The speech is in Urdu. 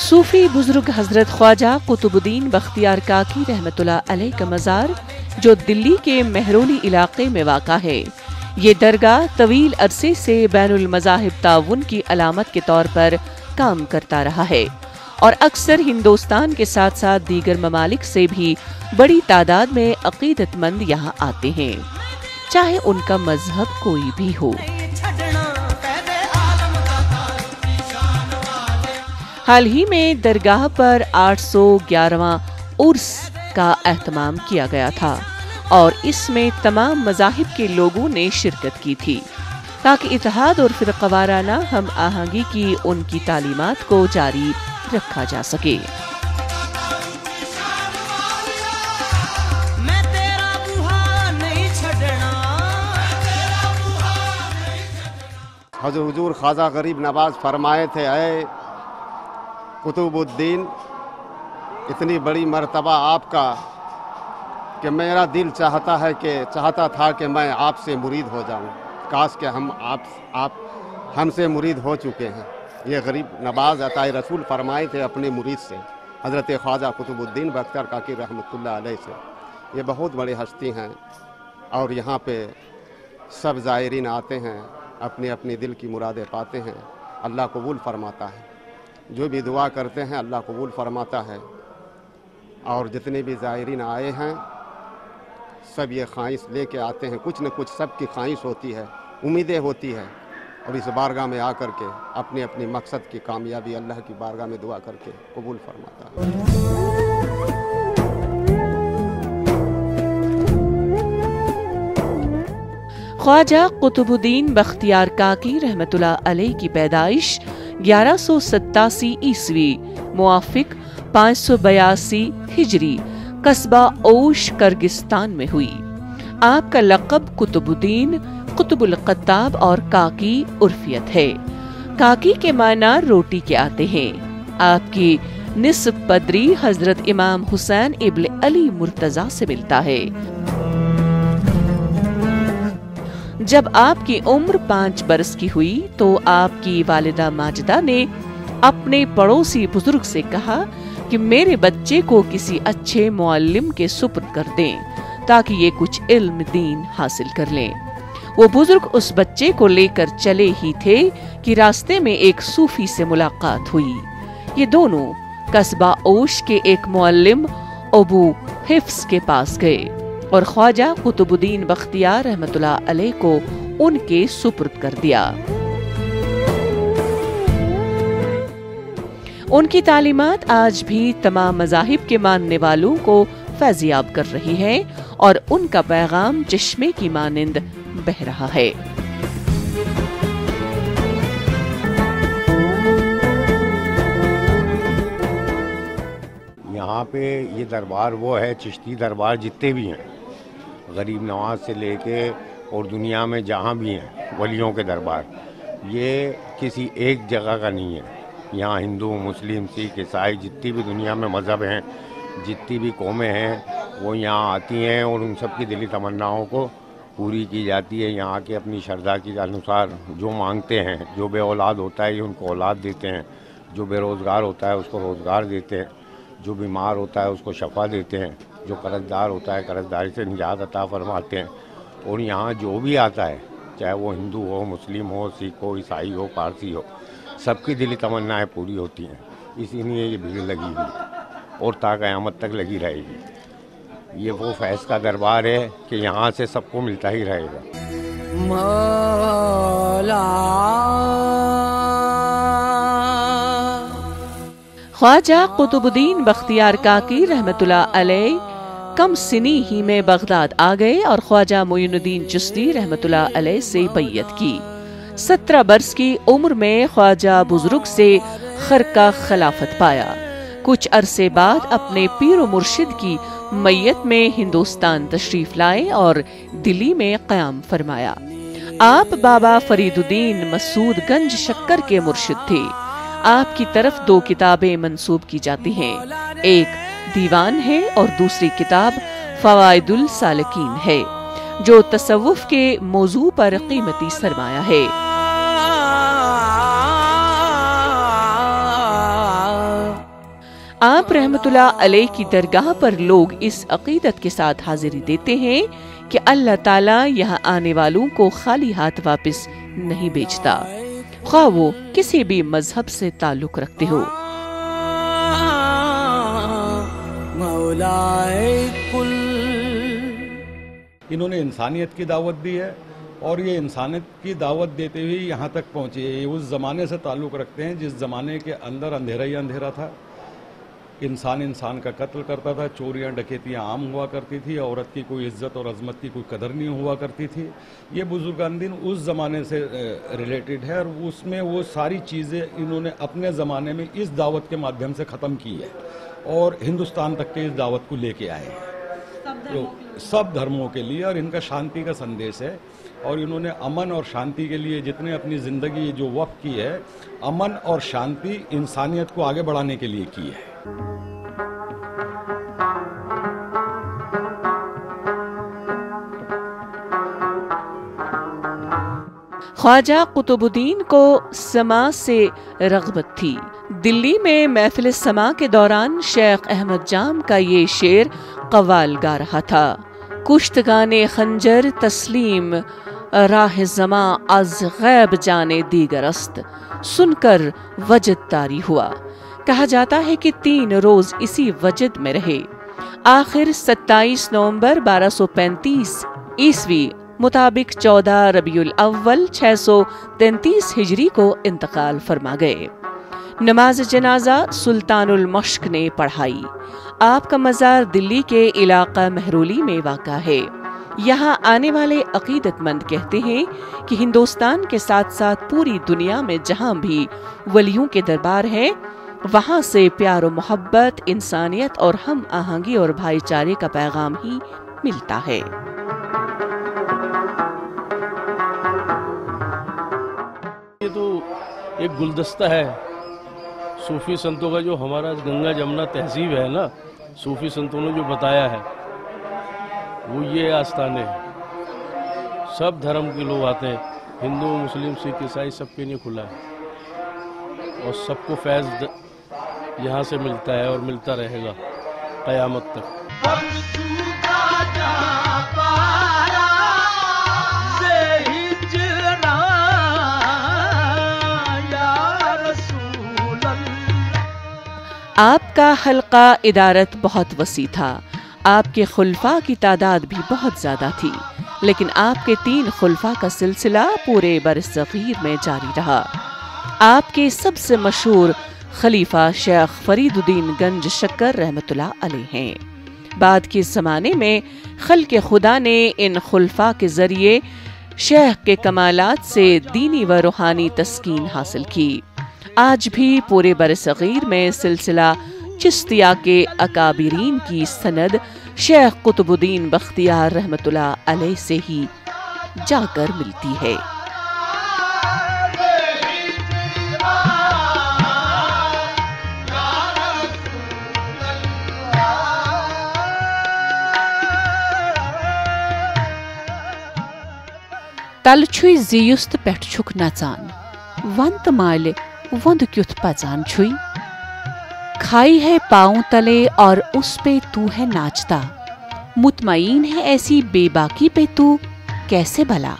صوفی بزرگ حضرت خواجہ قطب الدین بختیار کاکی رحمت اللہ علیہ کا مزار جو دلی کے مہرولی علاقے میں واقع ہے، یہ درگاہ طویل عرصے سے بین المذاہب تعاون کی علامت کے طور پر کام کرتا رہا ہے اور اکثر ہندوستان کے ساتھ ساتھ دیگر ممالک سے بھی بڑی تعداد میں عقیدت مند یہاں آتے ہیں، چاہے ان کا مذہب کوئی بھی ہو۔ حال ہی میں درگاہ پر 811واں عرس کا اہتمام کیا گیا تھا اور اس میں تمام مذاہب کے لوگوں نے شرکت کی تھی تاکہ اتحاد اور فرقہ وارانہ ہم آہنگی کی ان کی تعلیمات کو جاری رکھا جا سکے۔ حضور خواجہ غریب نواز فرمائے تھے، اے قطب الدین، اتنی بڑی مرتبہ آپ کا کہ میرا دل چاہتا تھا کہ میں آپ سے مرید ہو جاؤں، کاش کہ آپ ہم سے مرید ہو چکے ہیں۔ یہ غریب نواز عطا رسول فرمائے تھے اپنے مرید سے، حضرت خواجہ قطب الدین بختیار کاکی رحمۃ اللہ علیہ سے۔ یہ بہت بڑی ہستی ہیں اور یہاں پہ سب زائرین آتے ہیں، اپنی اپنی دل کی مرادیں پاتے ہیں، اللہ قبول فرماتا ہے۔ جو بھی دعا کرتے ہیں اللہ قبول فرماتا ہے، اور جتنے بھی زائرین آئے ہیں سب یہ خواہش لے کے آتے ہیں، کچھ نہ کچھ سب کی خواہش ہوتی ہے، امیدیں ہوتی ہے، اور اس بارگاہ میں آ کر کے اپنے اپنے مقصد کی کامیابی اللہ کی بارگاہ میں دعا کر کے قبول فرماتا ہے۔ خواجہ قطب الدین بختیار کاکی رحمت اللہ علیہ کی پیدائش 1187 عیسوی موافق 582 ہجری قصبہ اوش کرگستان میں ہوئی۔ آپ کا لقب قطب الدین، قطب القطاب اور کاکی عرفیت ہے۔ کاکی کے معنی روٹی کے آتے ہیں۔ آپ کی نسب پدری حضرت امام حسین ابن علی مرتضیٰ سے ملتا ہے۔ جب آپ کی عمر 5 برس کی ہوئی تو آپ کی والدہ ماجدہ نے اپنے پڑوسی بزرگ سے کہا کہ میرے بچے کو کسی اچھے معلم کے سپرد کر دیں تاکہ یہ کچھ علم دین حاصل کر لیں۔ وہ بزرگ اس بچے کو لے کر چلے ہی تھے کہ راستے میں ایک صوفی سے ملاقات ہوئی۔ یہ دونوں قصبہ اوش کے ایک معلم ابو حفظ کے پاس گئے اور خواجہ قطب الدین بختیار رحمت اللہ علیہ کو ان کے سپرد کر دیا۔ ان کی تعلیمات آج بھی تمام مذاہب کے ماننے والوں کو فیضیاب کر رہی ہے اور ان کا پیغام چشمے کی مانند بہہ رہا ہے۔ یہاں پہ یہ دربار وہ ہے، چشتی دربار جتنے بھی ہیں، غریب نواز سے لے کے اور دنیا میں جہاں بھی ہیں ولیوں کے دربار، یہ کسی ایک جگہ کا نہیں ہے۔ یہاں ہندو، مسلم، سکھ، عیسائی جتنی بھی دنیا میں مذہب ہیں، جتنی بھی قومیں ہیں، وہ یہاں آتی ہیں اور ان سب کی دلی تمناؤں کو پوری کی جاتی ہے۔ یہاں کے اپنی شردا کے انوسار جو مانگتے ہیں، جو بے اولاد ہوتا ہے یہ ان کو اولاد دیتے ہیں، جو بے روزگار ہوتا ہے اس کو روزگار دیتے ہیں، جو بیمار ہوتا ہے اس کو شفا دیتے ہیں، جو قرض دار ہوتا ہے قرض داری سے نجات عطا فرماتے ہیں۔ اور یہاں جو بھی آتا ہے، چاہے وہ ہندو ہو، مسلم ہو، سکھ ہو، عیسائی ہو، پارسی ہو، سب کی دلی تمنائیں پوری ہوتی ہیں۔ اسی لیے یہ بھیڑ لگی ہوئی اور تا قیامت تک لگی رہے گی۔ یہ وہ فیض کا دربار ہے کہ یہاں سے سب کو ملتا ہی رہے گا۔ خواجہ قطب الدین بختیار کاکی رحمت اللہ علیہ کم سنی ہی میں بغداد آ گئے اور خواجہ معین الدین چشتی رحمت اللہ علیہ سے بیعت کی۔ 17 برس کی عمر میں خواجہ بزرگ سے خرقہ خلافت پایا۔ کچھ عرصے بعد اپنے پیر و مرشد کی میت میں ہندوستان تشریف لائے اور دلی میں قیام فرمایا۔ آپ بابا فرید الدین مسعود گنج شکر کے مرشد تھے۔ آپ کی طرف 2 کتابیں منسوب کی جاتی ہیں، ایک دیوان ہے اور دوسری کتاب فوائد السالکین ہے جو تصوف کے موضوع پر قیمتی سرمایہ ہے۔ آپ رحمت اللہ علیہ کی درگاہ پر لوگ اس عقیدت کے ساتھ حاضری دیتے ہیں کہ اللہ تعالیٰ یہاں آنے والوں کو خالی ہاتھ واپس نہیں بھیجتا، خواہ وہ کسی بھی مذہب سے تعلق رکھتے ہو۔ انہوں نے انسانیت کی دعوت دی ہے اور یہ انسانیت کی دعوت دیتے ہوئے یہاں تک پہنچے۔ یہ اس زمانے سے تعلق رکھتے ہیں جس زمانے کے اندر اندھیرا ہی اندھیرا تھا، انسان کا قتل کرتا تھا، چوریاں ڈکیتیاں عام ہوا کرتی تھی، عورت کی کوئی عزت اور عظمت کی کوئی قدر نہیں ہوا کرتی تھی۔ یہ بزرگان دین اس زمانے سے ریلیٹڈ ہے اور اس میں وہ ساری چیزیں انہوں نے اپنے زمانے میں اس دعوت کے مادھیم سے ختم کی ہے اور ہندوستان تک کے اس دعوت کو لے کے آئے ہیں سب دھرموں کے لیے، اور ان کا شانتی کا سندیش ہے، اور انہوں نے امن اور شانتی کے لیے جتنے اپنی زندگی جو وقف کی ہے، امن اور شانتی انسانیت کو آگے بڑھانے کے لیے کی ہے۔ خواجہ قطب الدین کو سماع سے رغبت تھی۔ دلی میں محفل سماع کے دوران شیخ احمد جام کا یہ شعر قوال گا رہا تھا: کشتگان خنجر تسلیم راہ زماں از غیب جانے دیگر است، سن کر وجد طاری ہوا۔ کہا جاتا ہے کہ 3 روز اسی وجد میں رہے، آخر 27 نومبر 1235 عیسوی مطابق 14 ربیع الاول 633 ہجری کو انتقال فرما گئے۔ نماز جنازہ سلطان المشق نے پڑھائی۔ آپ کا مزار دلی کے علاقہ مہرولی میں واقع ہے۔ یہاں آنے والے عقیدت مند کہتے ہیں کہ ہندوستان کے ساتھ ساتھ پوری دنیا میں جہاں بھی ولیوں کے دربار ہیں، وہاں سے پیار و محبت، انسانیت اور ہم آہنگی اور بھائی چارے کا پیغام ہی ملتا ہے۔ یہ تو ایک گلدستہ ہے صوفی سنتوں کا، جو ہمارا گنگا جمنا تہذیب ہے نا، صوفی سنتوں نے جو بتایا ہے وہ یہ آستانے سب دھرم کے لوگ آتے ہیں، ہندو مسلم سکھ عیسائی سب کے لیے کھلا ہے، اور سب کو فیض یہاں سے ملتا ہے اور ملتا رہے گا قیامت تک۔ آپ کا حلقہ ادارت بہت وسیع تھا، آپ کے خلفاء کی تعداد بھی بہت زیادہ تھی، لیکن آپ کے 3 خلفاء کا سلسلہ پورے برصغیر میں جاری رہا۔ آپ کے سب سے مشہور خلیفہ شیخ فرید الدین گنج شکر رحمت اللہ علیہ ہیں۔ بعد کے زمانے میں خلق خدا نے ان خلفاء کے ذریعے شیخ کے کمالات سے دینی و روحانی تسکین حاصل کی۔ آج بھی پورے برصغیر میں سلسلہ چشتیہ کے اکابرین کی سند شیخ قطب الدین بختیار رحمت اللہ علیہ سے ہی جا کر ملتی ہے۔ تل چھوئی زیست پیٹھ چھک نچان، ونت مالے وند کیت پچان چھوئی، کھائی ہے پاؤں تلے اور اس پہ تو ہے ناچتا، مطمئن ہے ایسی بے باکی پہ تو کیسے بھلا۔